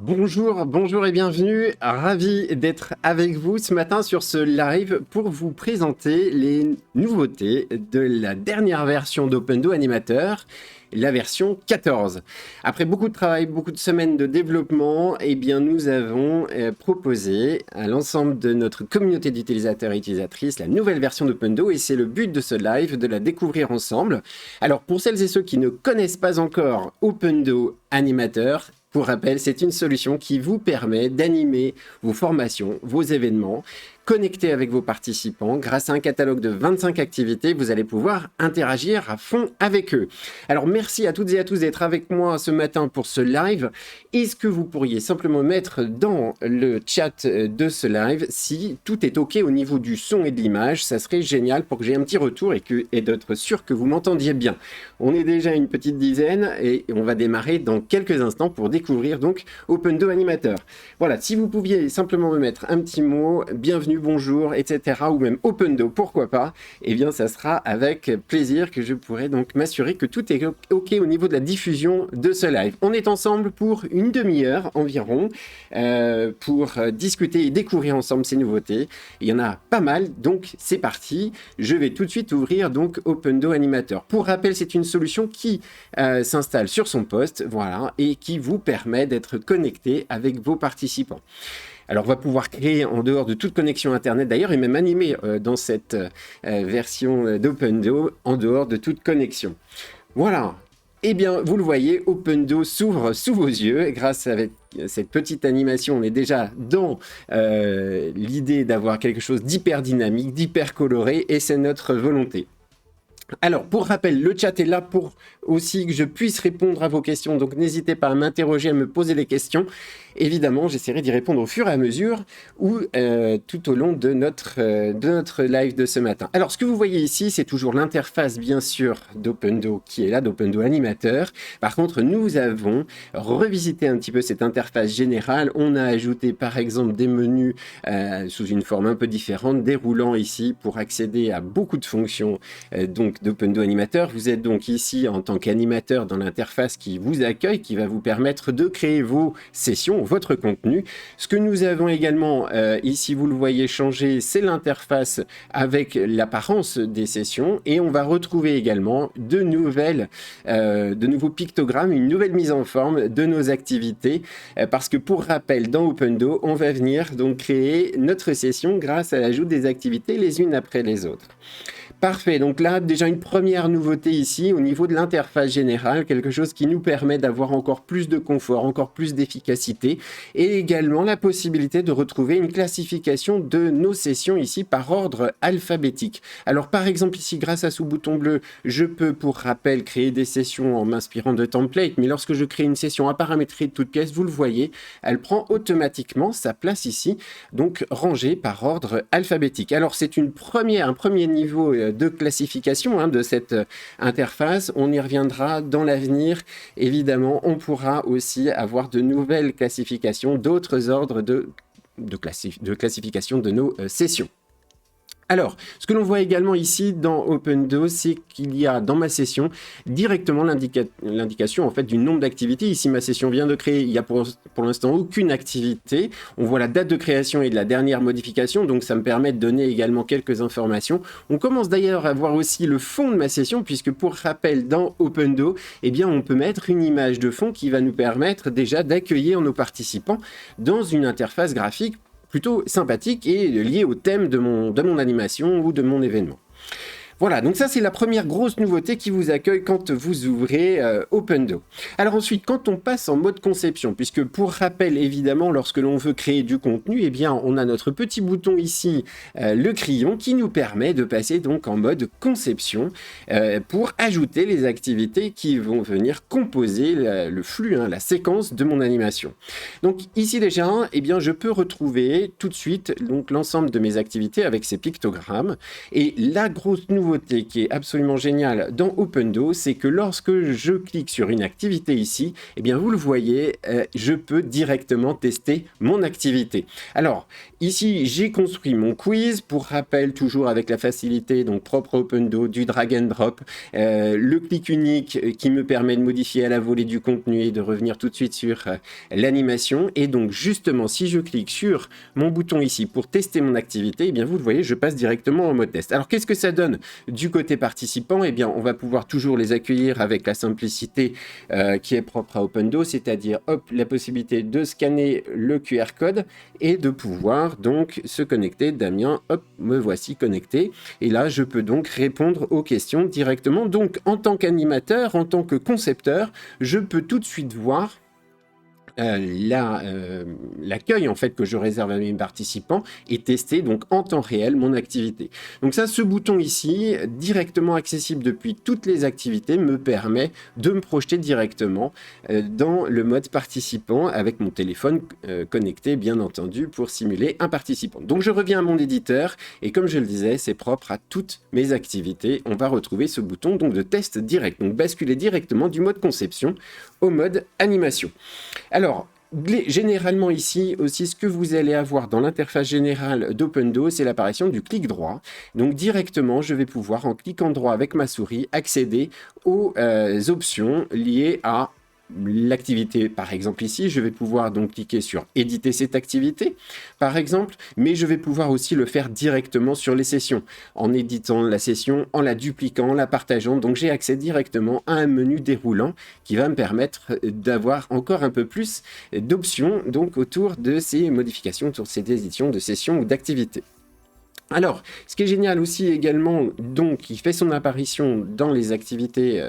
Bonjour et bienvenue. Ravi d'être avec vous ce matin sur ce live pour vous présenter les nouveautés de la dernière version d'Opendo Animateur, la version 14. Après beaucoup de travail, beaucoup de semaines de développement, eh bien nous avons proposé à l'ensemble de notre communauté d'utilisateurs et utilisatrices la nouvelle version d'Opendo et c'est le but de ce live de la découvrir ensemble. Alors pour celles et ceux qui ne connaissent pas encore Opendo Animateur, pour rappel, c'est une solution qui vous permet d'animer vos formations, vos événements, connecter avec vos participants. Grâce à un catalogue de 25 activités, vous allez pouvoir interagir à fond avec eux. Alors, merci à toutes et à tous d'être avec moi ce matin pour ce live. Est-ce que vous pourriez simplement mettre dans le chat de ce live si tout est OK au niveau du son et de l'image? Ça serait génial pour que j'ai un petit retour et d'être sûr que vous m'entendiez bien. On est déjà une petite dizaine et on va démarrer dans quelques instants pour découvrir donc Opendo Animateur. Voilà, si vous pouviez simplement me mettre un petit mot, bienvenue, bonjour, etc. ou même Opendo, pourquoi pas, eh bien ça sera avec plaisir que je pourrai donc m'assurer que tout est OK au niveau de la diffusion de ce live. On est ensemble pour une demi-heure environ pour discuter et découvrir ensemble ces nouveautés. Il y en a pas mal, donc c'est parti. Je vais tout de suite ouvrir donc Opendo Animateur. Pour rappel, c'est une solution qui s'installe sur son poste, voilà, et qui vous permet d'être connecté avec vos participants. Alors, on va pouvoir créer en dehors de toute connexion Internet d'ailleurs et même animer dans cette version d'Opendo en dehors de toute connexion. Voilà. Eh bien, vous le voyez, Opendo s'ouvre sous vos yeux. Grâce à cette petite animation, on est déjà dans l'idée d'avoir quelque chose d'hyper dynamique, d'hyper coloré et c'est notre volonté. Alors, pour rappel, le chat est là pour aussi que je puisse répondre à vos questions, donc n'hésitez pas à m'interroger, à me poser des questions. Évidemment, j'essaierai d'y répondre au fur et à mesure ou tout au long de notre live de ce matin. Alors, ce que vous voyez ici, c'est toujours l'interface, bien sûr, d'Opendo qui est là, d'Opendo Animateur. Par contre, nous avons revisité un petit peu cette interface générale. On a ajouté, par exemple, des menus sous une forme un peu différente, déroulant ici pour accéder à beaucoup de fonctions donc d'Opendo Animateur. Vous êtes donc ici en tant qu'animateur dans l'interface qui vous accueille, qui va vous permettre de créer vos sessions, votre contenu. Ce que nous avons également ici, vous le voyez changer, c'est l'interface avec l'apparence des sessions et on va retrouver également de nouveaux pictogrammes, une nouvelle mise en forme de nos activités parce que pour rappel, dans Opendo, on va venir donc créer notre session grâce à l'ajout des activités les unes après les autres. Parfait, donc là déjà une première nouveauté ici au niveau de l'interface générale, quelque chose qui nous permet d'avoir encore plus de confort, encore plus d'efficacité et également la possibilité de retrouver une classification de nos sessions ici par ordre alphabétique. Alors par exemple ici grâce à ce bouton bleu, je peux pour rappel créer des sessions en m'inspirant de templates, mais lorsque je crée une session à paramétrer de toute pièce, vous le voyez, elle prend automatiquement sa place ici, donc rangée par ordre alphabétique. Alors c'est un premier niveau de classification de cette interface. On y reviendra dans l'avenir. Évidemment, on pourra aussi avoir de nouvelles classifications, d'autres ordres de classification de nos sessions. Alors, ce que l'on voit également ici dans Opendo, c'est qu'il y a dans ma session directement l'indication en fait du nombre d'activités. Ici, ma session vient de créer, il n'y a pour l'instant aucune activité. On voit la date de création et de la dernière modification, donc ça me permet de donner également quelques informations. On commence d'ailleurs à voir aussi le fond de ma session, puisque pour rappel, dans Opendo, eh bien, on peut mettre une image de fond qui va nous permettre déjà d'accueillir nos participants dans une interface graphique plutôt sympathique et lié au thème de mon animation ou de mon événement. Voilà, donc ça c'est la première grosse nouveauté qui vous accueille quand vous ouvrez Opendo. Alors ensuite, quand on passe en mode conception, puisque pour rappel évidemment, lorsque l'on veut créer du contenu, eh bien on a notre petit bouton ici, le crayon, qui nous permet de passer donc en mode conception pour ajouter les activités qui vont venir composer le flux, la séquence de mon animation. Donc ici déjà, eh bien je peux retrouver tout de suite donc l'ensemble de mes activités avec ces pictogrammes et la grosse nouveauté nouveauté qui est absolument géniale dans Opendo, c'est que lorsque je clique sur une activité ici, eh bien vous le voyez, je peux directement tester mon activité. Alors, ici, j'ai construit mon quiz, pour rappel, toujours avec la facilité donc propre à Opendo, du drag and drop, le clic unique qui me permet de modifier à la volée du contenu et de revenir tout de suite sur l'animation. Et donc, justement, si je clique sur mon bouton ici pour tester mon activité, eh bien, vous le voyez, je passe directement en mode test. Alors, qu'est-ce que ça donne du côté participant? Eh bien, on va pouvoir toujours les accueillir avec la simplicité qui est propre à Opendo, c'est-à-dire, hop, la possibilité de scanner le QR code et de pouvoir donc se connecter. Damien, hop, me voici connecté. Et là, je peux donc répondre aux questions directement. Donc, en tant qu'animateur, en tant que concepteur, je peux tout de suite voir l'accueil en fait que je réserve à mes participants et tester donc en temps réel mon activité. Donc ça, ce bouton ici, directement accessible depuis toutes les activités, me permet de me projeter directement dans le mode participant avec mon téléphone connecté bien entendu pour simuler un participant. Donc je reviens à mon éditeur et comme je le disais, c'est propre à toutes mes activités. On va retrouver ce bouton donc de test direct, donc basculer directement du mode conception au mode animation. Alors, généralement ici aussi, ce que vous allez avoir dans l'interface générale d'Opendo, c'est l'apparition du clic droit. Donc directement, je vais pouvoir, en cliquant droit avec ma souris, accéder aux options liées à l'activité. Par exemple ici, je vais pouvoir donc cliquer sur éditer cette activité, par exemple, mais je vais pouvoir aussi le faire directement sur les sessions, en éditant la session, en la dupliquant, en la partageant. Donc j'ai accès directement à un menu déroulant qui va me permettre d'avoir encore un peu plus d'options donc autour de ces modifications, autour de ces éditions de sessions ou d'activités. Alors, ce qui est génial aussi également, donc, qui fait son apparition dans les activités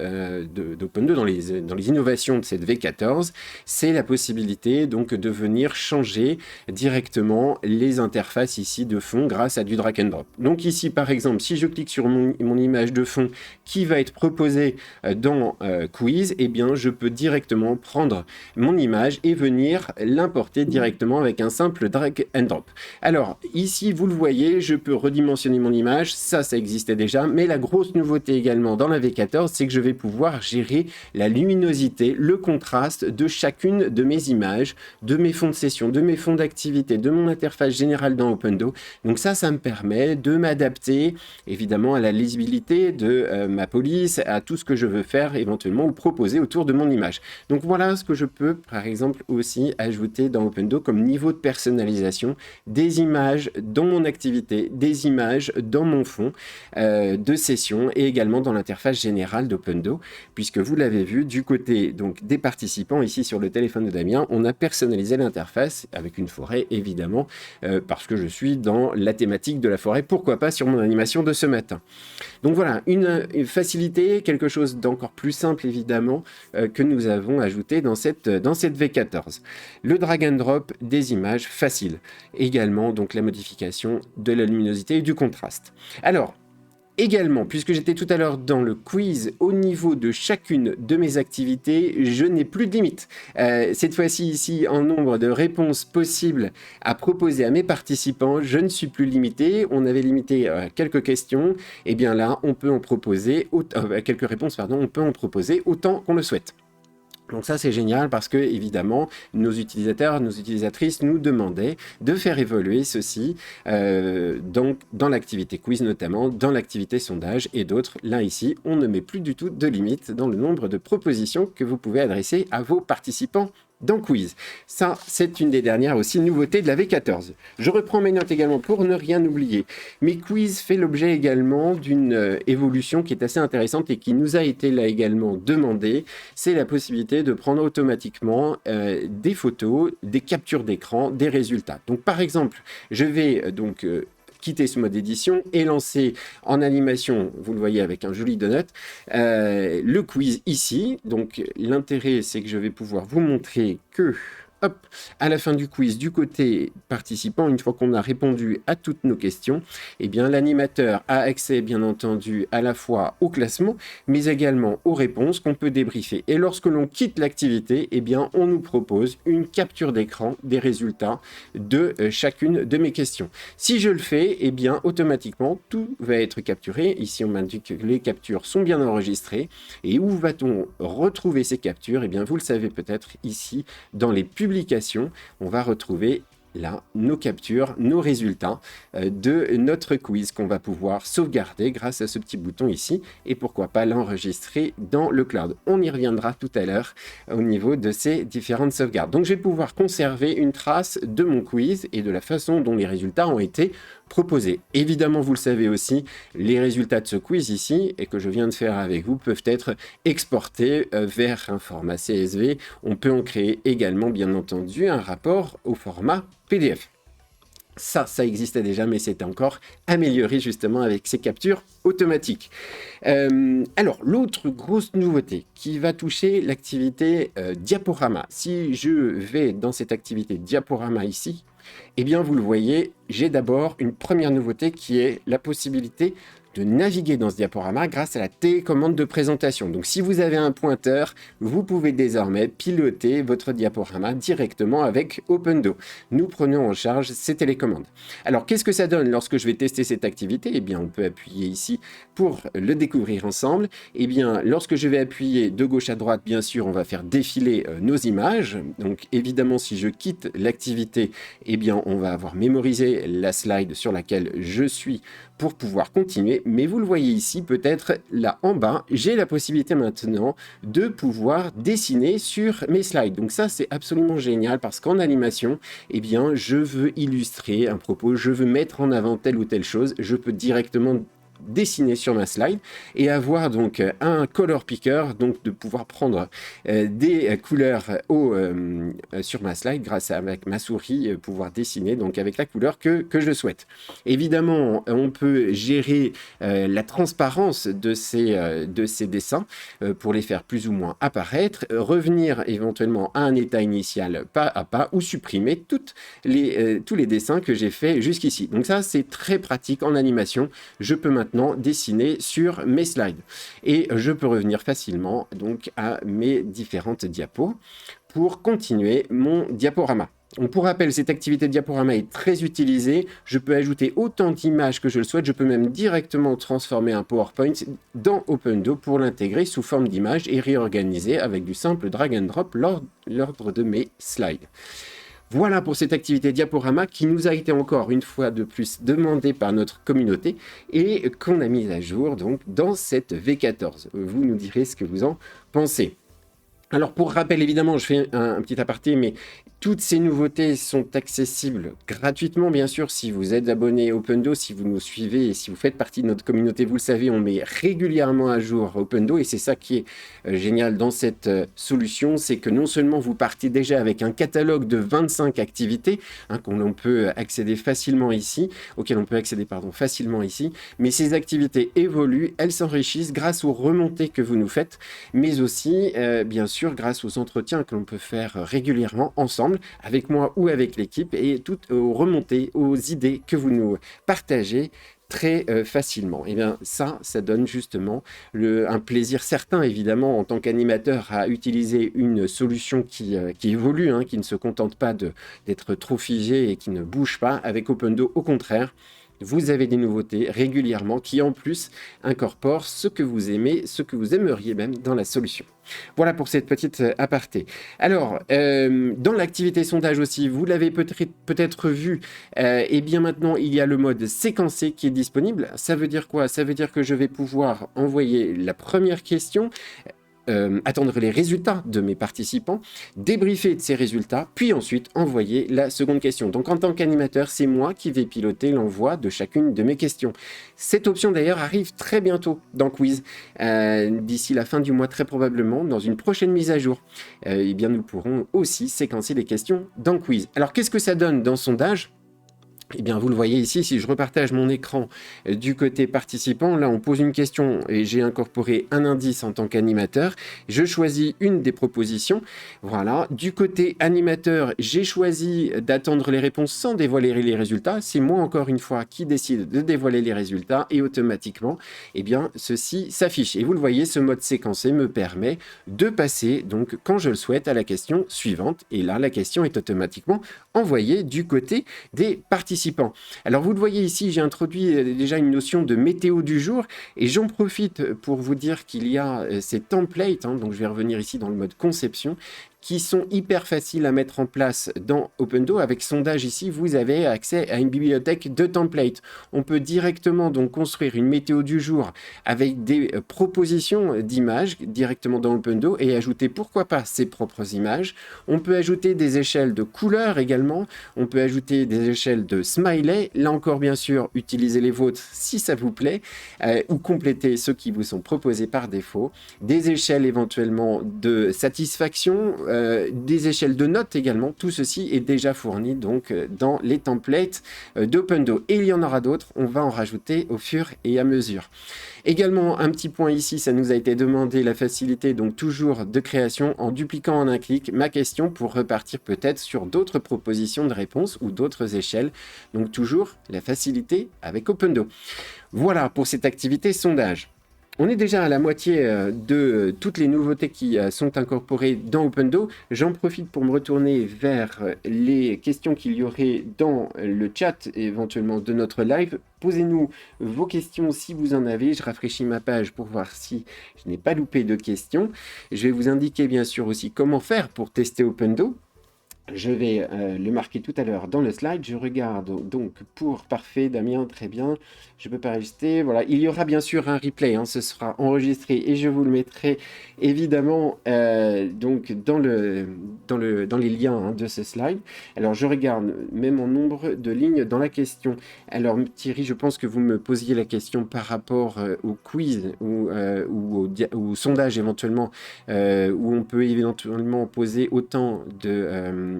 d'Opendo, dans les innovations de cette V14, c'est la possibilité donc de venir changer directement les interfaces ici de fond grâce à du drag and drop. Donc ici, par exemple, si je clique sur mon image de fond qui va être proposée dans Quiz, eh bien, je peux directement prendre mon image et venir l'importer directement avec un simple drag and drop. Alors, ici, vous le voyez, je peux redimensionner mon image, ça existait déjà, mais la grosse nouveauté également dans la V14, c'est que je vais pouvoir gérer la luminosité, le contraste de chacune de mes images, de mes fonds de session, de mes fonds d'activité, de mon interface générale dans Opendo. Donc ça me permet de m'adapter évidemment à la lisibilité de ma police, à tout ce que je veux faire éventuellement ou proposer autour de mon image. Donc voilà ce que je peux par exemple aussi ajouter dans Opendo comme niveau de personnalisation, des images dans mon activité, des images dans mon fond de session et également dans l'interface générale d'Opendo, puisque vous l'avez vu du côté donc des participants ici sur le téléphone de Damien, on a personnalisé l'interface avec une forêt évidemment parce que je suis dans la thématique de la forêt, pourquoi pas sur mon animation de ce matin. Donc voilà, une facilité, quelque chose d'encore plus simple évidemment que nous avons ajouté dans cette V14. Le drag and drop des images faciles. Également donc la modification de la luminosité et du contraste. Alors, également, puisque j'étais tout à l'heure dans le quiz, au niveau de chacune de mes activités, je n'ai plus de limite. Cette fois-ci, ici, en nombre de réponses possibles à proposer à mes participants, je ne suis plus limité. On avait limité quelques questions. Et bien là, on peut en proposer, quelques réponses, pardon, on peut en proposer autant qu'on le souhaite. Donc ça c'est génial parce que évidemment nos utilisateurs, nos utilisatrices nous demandaient de faire évoluer ceci donc dans l'activité quiz notamment, dans l'activité sondage et d'autres. Là ici on ne met plus du tout de limite dans le nombre de propositions que vous pouvez adresser à vos participants dans Quiz. Ça, c'est une des dernières aussi nouveautés de la V14. Je reprends mes notes également pour ne rien oublier. Mais Quiz fait l'objet également d'une évolution qui est assez intéressante et qui nous a été là également demandée. C'est la possibilité de prendre automatiquement des photos, des captures d'écran, des résultats. Donc par exemple, je vais donc quitter ce mode édition et lancer en animation, vous le voyez avec un joli donut, le quiz ici. Donc l'intérêt c'est que je vais pouvoir vous montrer que hop, à la fin du quiz, du côté participant, une fois qu'on a répondu à toutes nos questions, eh bien, l'animateur a accès, bien entendu, à la fois au classement, mais également aux réponses qu'on peut débriefer. Et lorsque l'on quitte l'activité, eh bien, on nous propose une capture d'écran des résultats de chacune de mes questions. Si je le fais, eh bien, automatiquement, tout va être capturé. Ici, on m'indique que les captures sont bien enregistrées. Et où va-t-on retrouver ces captures? Eh bien, vous le savez peut-être, ici, dans les publications, on va retrouver là nos captures, nos résultats de notre quiz qu'on va pouvoir sauvegarder grâce à ce petit bouton ici et pourquoi pas l'enregistrer dans le cloud. On y reviendra tout à l'heure au niveau de ces différentes sauvegardes. Donc je vais pouvoir conserver une trace de mon quiz et de la façon dont les résultats ont été proposés. Évidemment, vous le savez aussi, les résultats de ce quiz ici et que je viens de faire avec vous peuvent être exportés vers un format CSV. On peut en créer également, bien entendu, un rapport au format PDF. Ça existait déjà, mais c'est encore amélioré justement avec ces captures automatiques. Alors, l'autre grosse nouveauté qui va toucher l'activité diaporama. Si je vais dans cette activité diaporama ici, eh bien, vous le voyez, j'ai d'abord une première nouveauté qui est la possibilité de naviguer dans ce diaporama grâce à la télécommande de présentation. Donc si vous avez un pointeur, vous pouvez désormais piloter votre diaporama directement avec Opendo. Nous prenons en charge ces télécommandes. Alors qu'est-ce que ça donne lorsque je vais tester cette activité? Eh bien on peut appuyer ici pour le découvrir ensemble. Eh bien lorsque je vais appuyer de gauche à droite, bien sûr on va faire défiler nos images. Donc évidemment si je quitte l'activité, eh bien on va avoir mémorisé la slide sur laquelle je suis pour pouvoir continuer, mais vous le voyez ici, peut-être là en bas, j'ai la possibilité maintenant de pouvoir dessiner sur mes slides. Donc ça, c'est absolument génial parce qu'en animation, eh bien, je veux illustrer un propos, je veux mettre en avant telle ou telle chose, je peux directement dessiner sur ma slide et avoir donc un color picker, donc de pouvoir prendre des couleurs sur ma slide grâce à avec ma souris pouvoir dessiner donc avec la couleur que je souhaite. Évidemment, on peut gérer la transparence de ces dessins pour les faire plus ou moins apparaître, revenir éventuellement à un état initial pas à pas ou supprimer tous les dessins que j'ai fait jusqu'ici. Donc ça, c'est très pratique en animation. Je peux maintenant dessiner sur mes slides et je peux revenir facilement donc à mes différentes diapos pour continuer mon diaporama. Donc pour rappel, cette activité de diaporama est très utilisée. Je peux ajouter autant d'images que je le souhaite. Je peux même directement transformer un PowerPoint dans Opendo pour l'intégrer sous forme d'image et réorganiser avec du simple drag and drop l'ordre de mes slides. Voilà pour cette activité diaporama qui nous a été encore une fois de plus demandée par notre communauté et qu'on a mise à jour donc dans cette V14. Vous nous direz ce que vous en pensez. Alors pour rappel, évidemment, je fais un petit aparté, mais toutes ces nouveautés sont accessibles gratuitement, bien sûr, si vous êtes abonné à Opendo, si vous nous suivez et si vous faites partie de notre communauté, vous le savez, on met régulièrement à jour Opendo et c'est ça qui est génial dans cette solution, c'est que non seulement vous partez déjà avec un catalogue de 25 activités auquel on peut accéder facilement ici, facilement ici, mais ces activités évoluent, elles s'enrichissent grâce aux remontées que vous nous faites, mais aussi, bien sûr, grâce aux entretiens que l'on peut faire régulièrement ensemble, avec moi ou avec l'équipe, et toutes aux remontées, aux idées que vous nous partagez très facilement. Et bien ça donne justement un plaisir certain, évidemment, en tant qu'animateur, à utiliser une solution qui évolue, qui ne se contente pas d'être trop figée et qui ne bouge pas. Avec Opendo, au contraire, vous avez des nouveautés régulièrement qui en plus incorporent ce que vous aimez, ce que vous aimeriez même dans la solution. Voilà pour cette petite aparté. Alors, dans l'activité sondage aussi, vous l'avez peut-être vu, et bien maintenant il y a le mode séquencé qui est disponible. Ça veut dire quoi? Ça veut dire que je vais pouvoir envoyer la première question, attendre les résultats de mes participants, débriefer de ces résultats, puis ensuite envoyer la seconde question. Donc en tant qu'animateur, c'est moi qui vais piloter l'envoi de chacune de mes questions. Cette option d'ailleurs arrive très bientôt dans Quiz, d'ici la fin du mois très probablement, dans une prochaine mise à jour. Eh bien nous pourrons aussi séquencer les questions dans Quiz. Alors qu'est-ce que ça donne dans Sondage ? Eh bien, vous le voyez ici, si je repartage mon écran du côté participant, là, on pose une question et j'ai incorporé un indice en tant qu'animateur. Je choisis une des propositions. Voilà. Du côté animateur, j'ai choisi d'attendre les réponses sans dévoiler les résultats. C'est moi, encore une fois, qui décide de dévoiler les résultats et automatiquement, eh bien, ceci s'affiche. Et vous le voyez, ce mode séquencé me permet de passer, donc, quand je le souhaite, à la question suivante. Et là, la question est automatiquement envoyée du côté des participants. Alors vous le voyez ici, j'ai introduit déjà une notion de météo du jour et j'en profite pour vous dire qu'il y a ces templates, donc je vais revenir ici dans le mode conception, qui sont hyper faciles à mettre en place dans Opendo. Avec Sondage ici, vous avez accès à une bibliothèque de templates. On peut directement donc construire une météo du jour avec des propositions d'images directement dans Opendo et ajouter pourquoi pas ses propres images. On peut ajouter des échelles de couleurs également. On peut ajouter des échelles de smiley. Là encore, bien sûr, utilisez les vôtres si ça vous plaît ou complétez ceux qui vous sont proposés par défaut. Des échelles éventuellement de satisfaction, des échelles de notes également. Tout ceci est déjà fourni donc dans les templates d'Opendo. Et il y en aura d'autres, on va en rajouter au fur et à mesure. Également, un petit point ici, ça nous a été demandé, la facilité donc toujours de création en dupliquant en un clic ma question pour repartir peut-être sur d'autres propositions de réponses ou d'autres échelles. Donc toujours la facilité avec Opendo. Voilà pour cette activité sondage. On est déjà à la moitié de toutes les nouveautés qui sont incorporées dans Opendo. J'en profite pour me retourner vers les questions qu'il y aurait dans le chat éventuellement de notre live. Posez-nous vos questions si vous en avez. Je rafraîchis ma page pour voir si je n'ai pas loupé de questions. Je vais vous indiquer bien sûr aussi comment faire pour tester Opendo. Je vais le marquer tout à l'heure dans le slide. Je regarde donc pour parfait, Damien, très bien. Je peux pas résister. Voilà, il y aura bien sûr un replay. Ce sera enregistré et je vous le mettrai évidemment donc dans les liens de ce slide. Alors je regarde même en nombre de lignes dans la question. Alors Thierry, je pense que vous me posiez la question par rapport au quiz ou au sondage éventuellement où on peut éventuellement poser autant de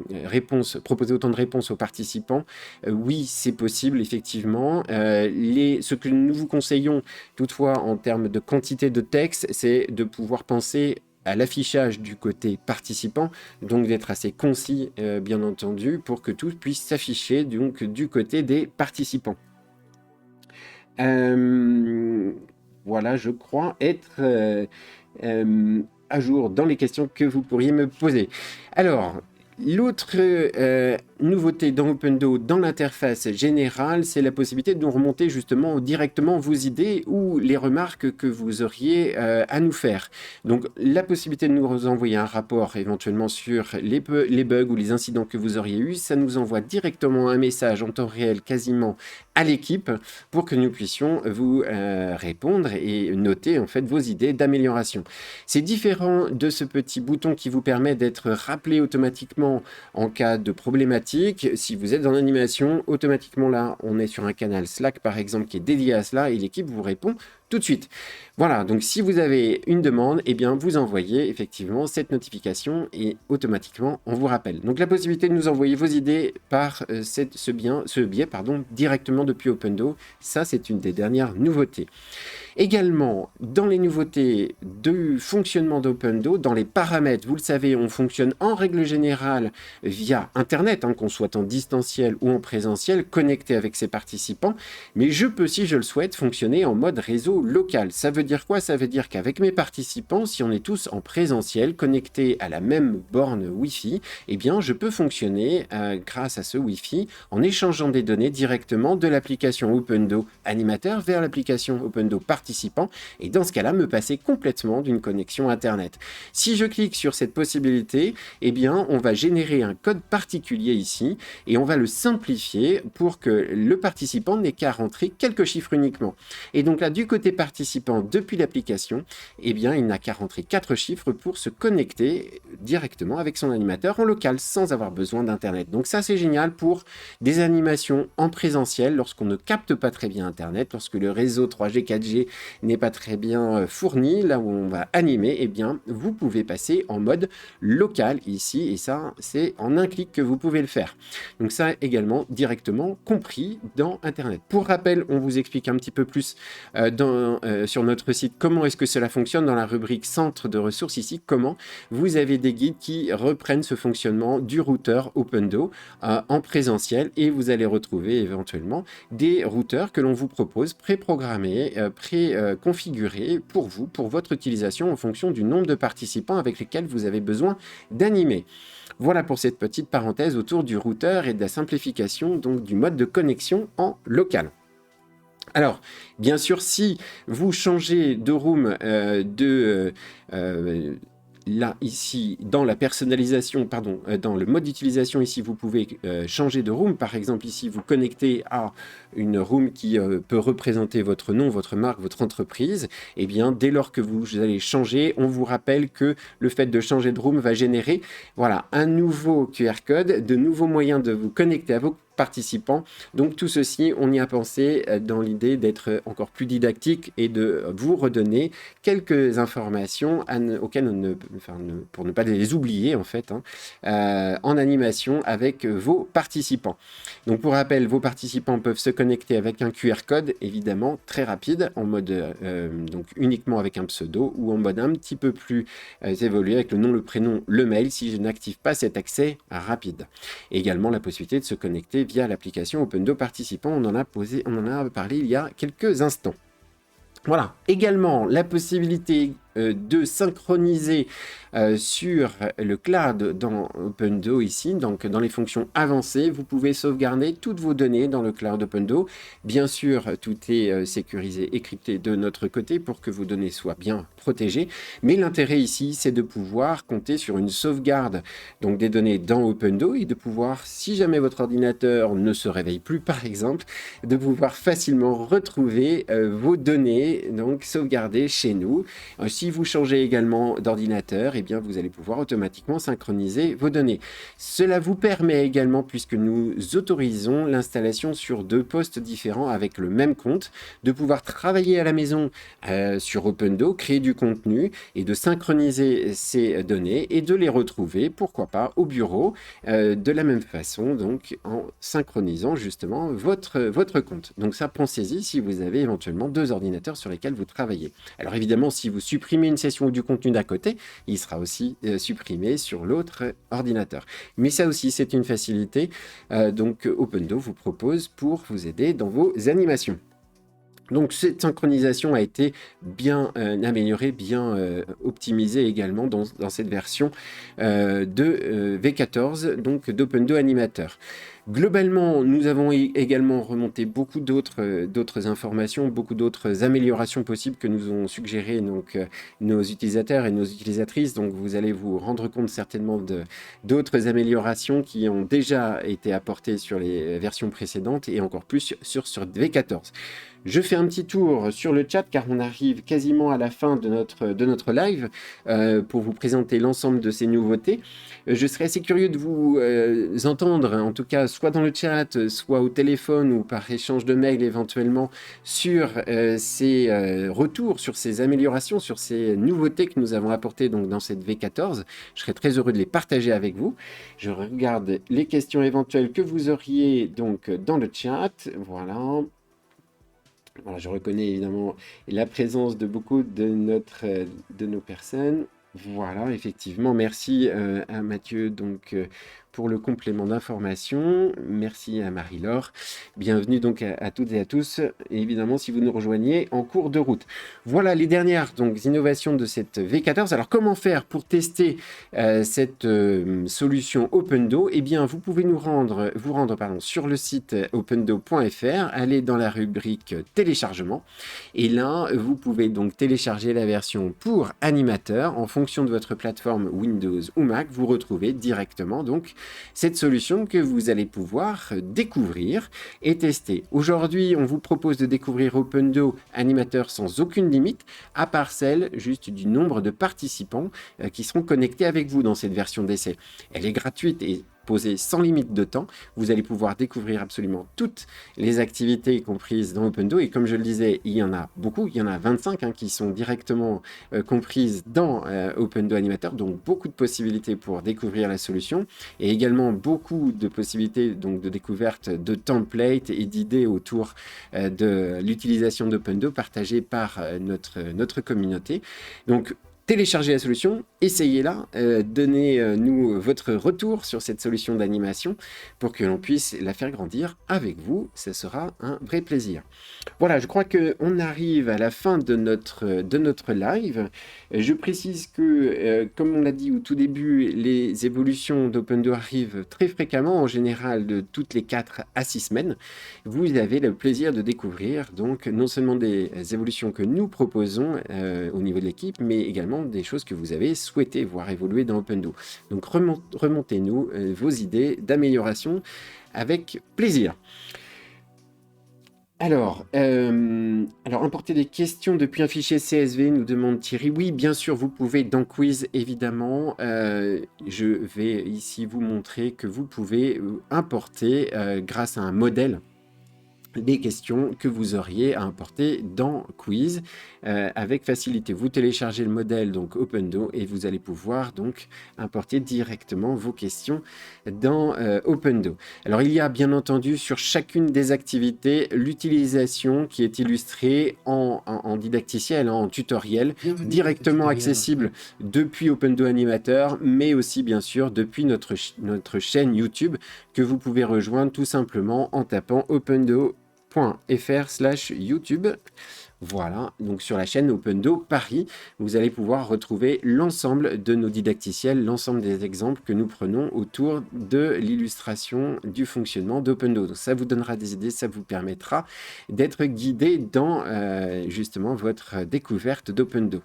proposer autant de réponses aux participants. Oui, c'est possible, effectivement. Ce que nous vous conseillons, toutefois, en termes de quantité de texte, c'est de pouvoir penser à l'affichage du côté participant, donc d'être assez concis, bien entendu, pour que tout puisse s'afficher donc du côté des participants. Voilà, je crois être à jour dans les questions que vous pourriez me poser. Alors, l'autre nouveauté dans Opendo, dans l'interface générale, c'est la possibilité de nous remonter justement directement vos idées ou les remarques que vous auriez à nous faire. Donc la possibilité de nous envoyer un rapport éventuellement sur les bugs ou les incidents que vous auriez eus, ça nous envoie directement un message en temps réel quasiment à l'équipe pour que nous puissions vous répondre et noter en fait vos idées d'amélioration. C'est différent de ce petit bouton qui vous permet d'être rappelé automatiquement en cas de problématique. Si vous êtes en animation, automatiquement là, on est sur un canal Slack par exemple qui est dédié à cela et l'équipe vous répond tout de suite. Voilà, donc si vous avez une demande, eh bien vous envoyez effectivement cette notification et automatiquement on vous rappelle. Donc la possibilité de nous envoyer vos idées par ce biais directement depuis Opendo, ça c'est une des dernières nouveautés. Également, dans les nouveautés du fonctionnement d'Opendo, dans les paramètres, vous le savez, on fonctionne en règle générale via Internet, qu'on soit en distanciel ou en présentiel, connecté avec ses participants, mais je peux, si je le souhaite, fonctionner en mode réseau local. Ça veut dire quoi? Ça veut dire qu'avec mes participants, si on est tous en présentiel, connectés à la même borne Wi-Fi, eh bien, je peux fonctionner grâce à ce Wi-Fi en échangeant des données directement de l'application Opendo Animateur vers l'application Opendo Participant, et dans ce cas-là, me passer complètement d'une connexion Internet. Si je clique sur cette possibilité, eh bien, on va générer un code particulier ici, et on va le simplifier pour que le participant n'ait qu'à rentrer quelques chiffres uniquement. Et donc là, du côté participant, depuis l'application, eh bien, il n'a qu'à rentrer 4 chiffres pour se connecter directement avec son animateur en local, sans avoir besoin d'Internet. Donc ça, c'est génial pour des animations en présentiel, lorsqu'on ne capte pas très bien Internet, lorsque le réseau 3G, 4G n'est pas très bien fourni, là où on va animer, eh bien, vous pouvez passer en mode local ici, et ça, c'est en un clic que vous pouvez le faire. Donc ça également directement compris dans Internet. Pour rappel, on vous explique un petit peu plus sur notre site comment est-ce que cela fonctionne dans la rubrique centre de ressources ici, comment vous avez des guides qui reprennent ce fonctionnement du routeur Opendo en présentiel, et vous allez retrouver éventuellement des routeurs que l'on vous propose préprogrammés, préconfigurés pour vous, pour votre utilisation en fonction du nombre de participants avec lesquels vous avez besoin d'animer. Voilà pour cette petite parenthèse autour du routeur et de la simplification donc du mode de connexion en local. Alors, bien sûr, si vous changez de room là, ici, dans la personnalisation, pardon, dans le mode d'utilisation, ici, vous pouvez changer de room. Par exemple, ici, vous connectez à une room qui peut représenter votre nom, votre marque, votre entreprise. Eh bien, dès lors que vous allez changer, on vous rappelle que le fait de changer de room va générer, voilà, un nouveau QR code, de nouveaux moyens de vous connecter à vos participants. Donc tout ceci, on y a pensé dans l'idée d'être encore plus didactique et de vous redonner quelques informations auxquelles pour ne pas les oublier en fait, en animation avec vos participants. Donc pour rappel, vos participants peuvent se connecter avec un QR code, évidemment très rapide, en mode donc uniquement avec un pseudo, ou en mode un petit peu plus évolué avec le nom, le prénom, le mail, si je n'active pas cet accès rapide. Et également la possibilité de se connecter via l'application Opendo Participant. On en a parlé il y a quelques instants. Voilà, également la possibilité de synchroniser sur le cloud dans Opendo ici, donc dans les fonctions avancées, vous pouvez sauvegarder toutes vos données dans le cloud Opendo. Bien sûr, tout est sécurisé et crypté de notre côté pour que vos données soient bien protégées, mais l'intérêt ici, c'est de pouvoir compter sur une sauvegarde donc des données dans Opendo et de pouvoir, si jamais votre ordinateur ne se réveille plus par exemple, de pouvoir facilement retrouver vos données donc sauvegardées chez nous. Si vous changez également d'ordinateur, eh bien vous allez pouvoir automatiquement synchroniser vos données. Cela vous permet également, puisque nous autorisons l'installation sur 2 postes différents avec le même compte, de pouvoir travailler à la maison sur Opendo, créer du contenu et de synchroniser ces données et de les retrouver, pourquoi pas, au bureau de la même façon, donc en synchronisant justement votre compte. Donc ça, pensez-y si vous avez éventuellement 2 ordinateurs sur lesquels vous travaillez. Alors évidemment, si vous supprimez une session ou du contenu d'à côté, il sera aussi supprimé sur l'autre ordinateur. Mais ça aussi, c'est une facilité donc Opendo vous propose pour vous aider dans vos animations. Donc cette synchronisation a été bien améliorée, bien optimisée également dans cette version de V14, donc d'Opendo Animateur. Globalement, nous avons également remonté beaucoup d'autres informations, beaucoup d'autres améliorations possibles que nous ont suggérées donc, nos utilisateurs et nos utilisatrices. Donc vous allez vous rendre compte certainement d'autres améliorations qui ont déjà été apportées sur les versions précédentes et encore plus sur V14. Je fais un petit tour sur le chat car on arrive quasiment à la fin de notre live pour vous présenter l'ensemble de ces nouveautés. Je serais assez curieux de vous entendre, en tout cas soit dans le chat, soit au téléphone ou par échange de mails éventuellement, sur ces retours, sur ces améliorations, sur ces nouveautés que nous avons apportées donc, dans cette V14. Je serais très heureux de les partager avec vous. Je regarde les questions éventuelles que vous auriez donc dans le chat. Voilà. Voilà, je reconnais évidemment la présence de beaucoup de nos personnes. Voilà, effectivement, merci à Mathieu donc, pour le complément d'information. Merci à Marie-Laure. Bienvenue donc à toutes et à tous. Et évidemment, si vous nous rejoignez en cours de route. Voilà les dernières donc, innovations de cette V14. Alors, comment faire pour tester cette solution Opendo? Eh bien, vous pouvez vous rendre sur le site opendo.fr, aller dans la rubrique téléchargement. Et là, vous pouvez donc télécharger la version pour animateur en fonction de votre plateforme Windows ou Mac. Vous retrouvez directement donc cette solution que vous allez pouvoir découvrir et tester. Aujourd'hui, on vous propose de découvrir Opendo Animateur sans aucune limite, à part celle juste du nombre de participants qui seront connectés avec vous dans cette version d'essai. Elle est gratuite et posé sans limite de temps. Vous allez pouvoir découvrir absolument toutes les activités comprises dans Opendo. Et comme je le disais, il y en a beaucoup, il y en a 25 qui sont directement comprises dans Opendo Animateur. Donc beaucoup de possibilités pour découvrir la solution et également beaucoup de possibilités donc, de découverte de templates et d'idées autour de l'utilisation d'Opendo partagées par notre communauté. Donc, téléchargez la solution, essayez-la, donnez-nous votre retour sur cette solution d'animation pour que l'on puisse la faire grandir avec vous. Ce sera un vrai plaisir. Voilà, je crois qu'on arrive à la fin de notre live. Je précise que, comme on l'a dit au tout début, les évolutions d'Opendo arrivent très fréquemment, en général de toutes les 4 à 6 semaines. Vous avez le plaisir de découvrir donc non seulement des évolutions que nous proposons au niveau de l'équipe, mais également des choses que vous avez souhaité voir évoluer dans Opendo. Donc remontez-nous vos idées d'amélioration avec plaisir. Alors, importer des questions depuis un fichier CSV, nous demande Thierry. Oui, bien sûr, vous pouvez dans Quiz, évidemment. Je vais ici vous montrer que vous pouvez importer, grâce à un modèle, des questions que vous auriez à importer dans Quiz avec facilité. Vous téléchargez le modèle donc Opendo et vous allez pouvoir donc importer directement vos questions dans Opendo. Alors il y a bien entendu sur chacune des activités l'utilisation qui est illustrée en didacticiel, en tutoriel, directement accessible depuis Opendo Animateur, mais aussi bien sûr depuis notre chaîne YouTube que vous pouvez rejoindre tout simplement en tapant opendo.fr/YouTube. Voilà, donc sur la chaîne Opendo Paris, vous allez pouvoir retrouver l'ensemble de nos didacticiels, l'ensemble des exemples que nous prenons autour de l'illustration du fonctionnement d'Opendo. Donc ça vous donnera des idées, ça vous permettra d'être guidé dans justement votre découverte d'Opendo.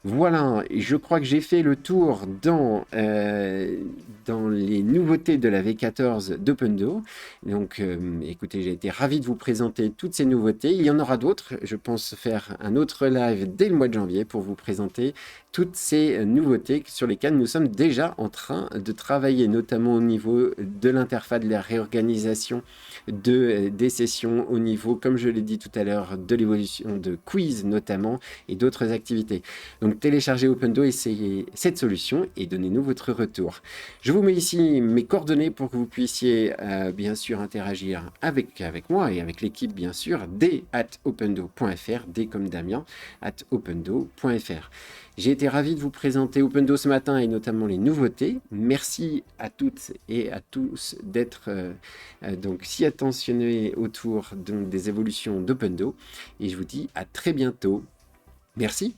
Voilà, je crois que j'ai fait le tour dans les nouveautés de la V14 d'Opendo. Donc, écoutez, j'ai été ravi de vous présenter toutes ces nouveautés. Il y en aura d'autres. Je pense faire un autre live dès le mois de janvier pour vous présenter toutes ces nouveautés sur lesquelles nous sommes déjà en train de travailler, notamment au niveau de l'interface, de la réorganisation des sessions, au niveau, comme je l'ai dit tout à l'heure, de l'évolution de quiz notamment et d'autres activités. Donc, téléchargez Opendo, essayez cette solution et donnez-nous votre retour. Je vous mets ici mes coordonnées pour que vous puissiez bien sûr interagir avec moi et avec l'équipe bien sûr, d@opendo.fr, d comme Damien, @opendo.fr. J'ai été ravi de vous présenter Opendo ce matin et notamment les nouveautés. Merci à toutes et à tous d'être donc si attentionnés autour donc, des évolutions d'Opendo et je vous dis à très bientôt. Merci.